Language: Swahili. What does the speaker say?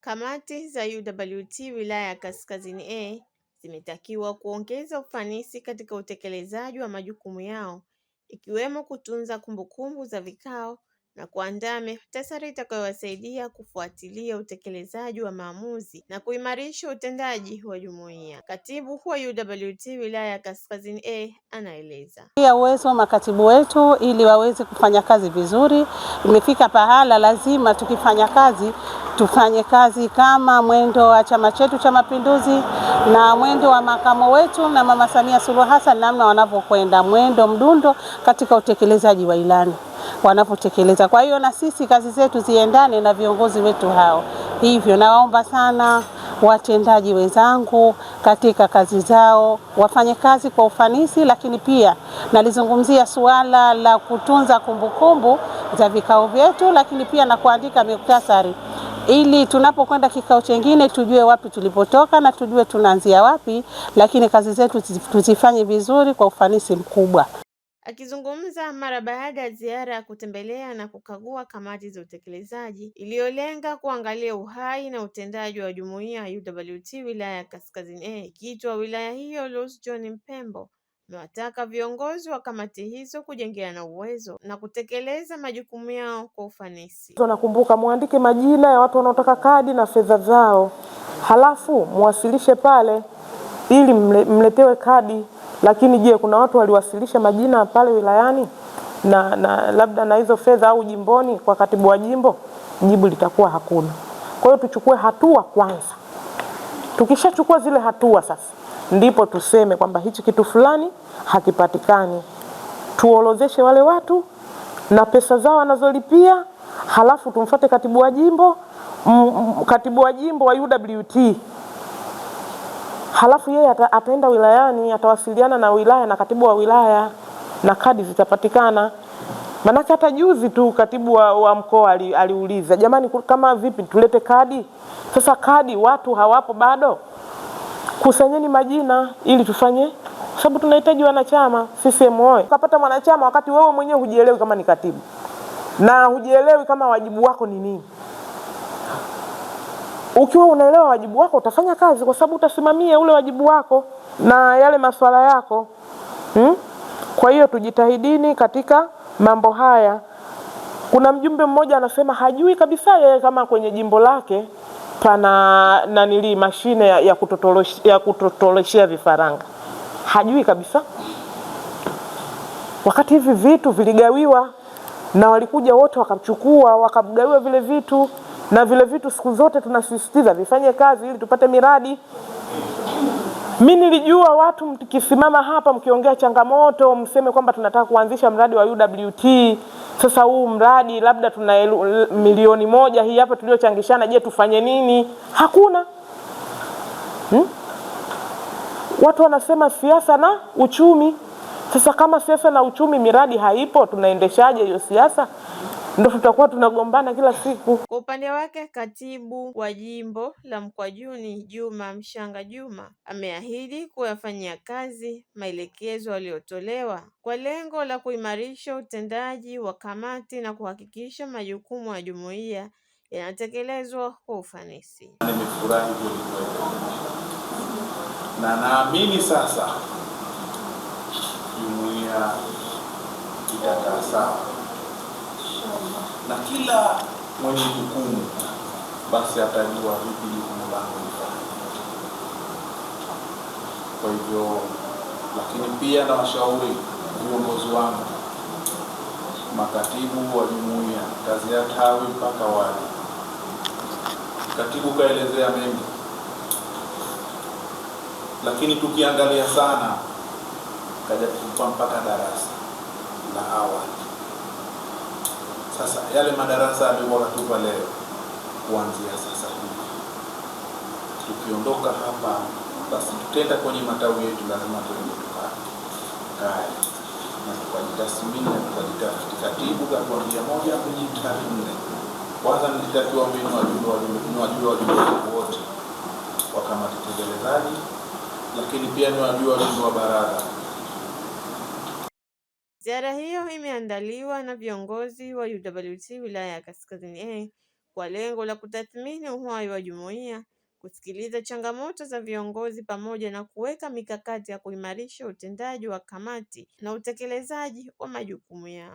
Kamati za UWT wilaya ya Kaskazini A zimetakiwa kuongeza ufanisi katika utekelezaji wa majukumu yao, ikiwemo kutunza kumbukumbu za vikao na kuandaa muhtasari itakayowasaidia kufuatilia utekelezaji wa maamuzi na kuimarisha utendaji wa jumuiya. Katibu wa UWT wilaya ya Kaskazini A anaeleza. Pia uwezo makatibu wetu ili waweze kufanya kazi vizuri. Imefika pahala lazima tukifanya kazi tufanye kazi kama mwendo wa chama chetu cha Mapinduzi na mwendo wa makamo wetu na Mama Samia Suluhu Hassan, namna wanavyokwenda mwendo mdundo katika utekelezaji wa ilani wanapotekeleza. Kwa hiyo na sisi kazi zetu ziendane na viongozi wetu hao. Hivyo nawaomba sana watendaji wenzangu katika kazi zao wafanye kazi kwa ufanisi, lakini pia nalizungumzia suala la kutunza kumbukumbu za vikao vyetu, lakini pia na kuandika muhtasari ili tunapokwenda kikao chengine tujue wapi tulipotoka na tujue tunaanzia wapi, lakini kazi zetu tuzifanye vizuri kwa ufanisi mkubwa. Akizungumza mara baada ya ziara ya kutembelea na kukagua kamati za utekelezaji iliyolenga kuangalia uhai na utendaji wa jumuiya ya UWT wilaya ya Kaskazini A, mwenyekiti wa wilaya hiyo Lucy John Mpembo amewataka viongozi wa kamati hizo kujengeana uwezo na kutekeleza majukumu yao kwa ufanisi. Tunakumbuka muandike majina ya watu wanaotaka kadi na fedha zao, halafu muwasilishe pale ili mletewe kadi. Lakini je, kuna watu waliwasilisha majina pale wilayani na labda na hizo fedha au jimboni kwa katibu wa jimbo? Jibu litakuwa hakuna. Kwa hiyo tuchukue hatua kwanza. Tukishachukua zile hatua sasa ndipo tuseme kwamba hichi kitu fulani hakipatikani. Tuorozeshe wale watu na pesa zao wanazolipia, halafu tumfuate katibu wa jimbo wa UWT. Halafu yeye ataenda wilayani, atawasiliana na wilaya na katibu wa wilaya na kadi zitapatikana. Manake hata juzi tu katibu wa mkoa aliuliza, jamani, kama vipi tulete kadi? Sasa kadi watu hawapo bado. Kusanyeni majina ili tufanye, sababu tunahitaji wanachama. CCM oyee! Ukapata mwanachama wakati wewe mwenyewe hujielewi kama ni katibu na hujielewi kama wajibu wako ni nini. Ukiwa unaelewa wajibu wako utafanya kazi, kwa sababu utasimamia ule wajibu wako na yale masuala yako. Kwa hiyo tujitahidini katika mambo haya. Kuna mjumbe mmoja anasema hajui kabisa yeye kama kwenye jimbo lake pana mashine ya kutotoleshea vifaranga. Hajui kabisa. Wakati hivi vitu viligawiwa na walikuja wote wakachukua wakagawiwa vile vitu, na vile vitu siku zote tunasisitiza vifanye kazi ili tupate miradi. Mimi nilijua watu mkisimama hapa mkiongea changamoto mseme kwamba tunataka kuanzisha mradi wa UWT. Sasa huu mradi labda tuna milioni 1 hii hapa tuliochangishana, je tufanye nini? Hakuna. Watu wanasema siasa na uchumi. Sasa kama siasa na uchumi miradi haipo, tunaendeshaje hiyo siasa? Ndio tutakuwa tunagombana kila siku. Kwa upande wake katibu wa jimbo la Mkwajuni Juma Mshanga Juma ameahidi kuyafanyia kazi maelekezo yaliyotolewa kwa lengo la kuimarisha utendaji wa kamati na kuhakikisha majukumu ya jumuiya yanatekelezwa kwa ufanisi. Nimefurahi na naamini sasa jumuiya itakaa sawa na kila mwenye jukumu basi atajua vipi jukumu lake lifanye. Kwa hivyo, lakini pia na washauri viongozi wangu, makatibu wa jumuiya, kazi ya tawi mpaka wadi. Katibu kaelezea mengi, lakini tukiangalia sana kaja kutupa mpaka darasa la awali. Sasa yale madarasa aliyokuwa katupa leo, kuanzia sasa hivi tukiondoka hapa basi tutenda kwenye matawi yetu, lazima tuende tukae na tukajitathmini na tukajitafiti. Katibu katuambia 1, 2, 3, 4. Kwanza nilitakiwa mimi wajue wote wa kamati tekelezaji, lakini pia niwajue wajumbe wa baraza. Ziara hiyo imeandaliwa na viongozi wa UWT wilaya ya Kaskazini A kwa lengo la kutathmini uhai wa jumuiya, kusikiliza changamoto za viongozi pamoja na kuweka mikakati ya kuimarisha utendaji wa kamati na utekelezaji wa majukumu yao.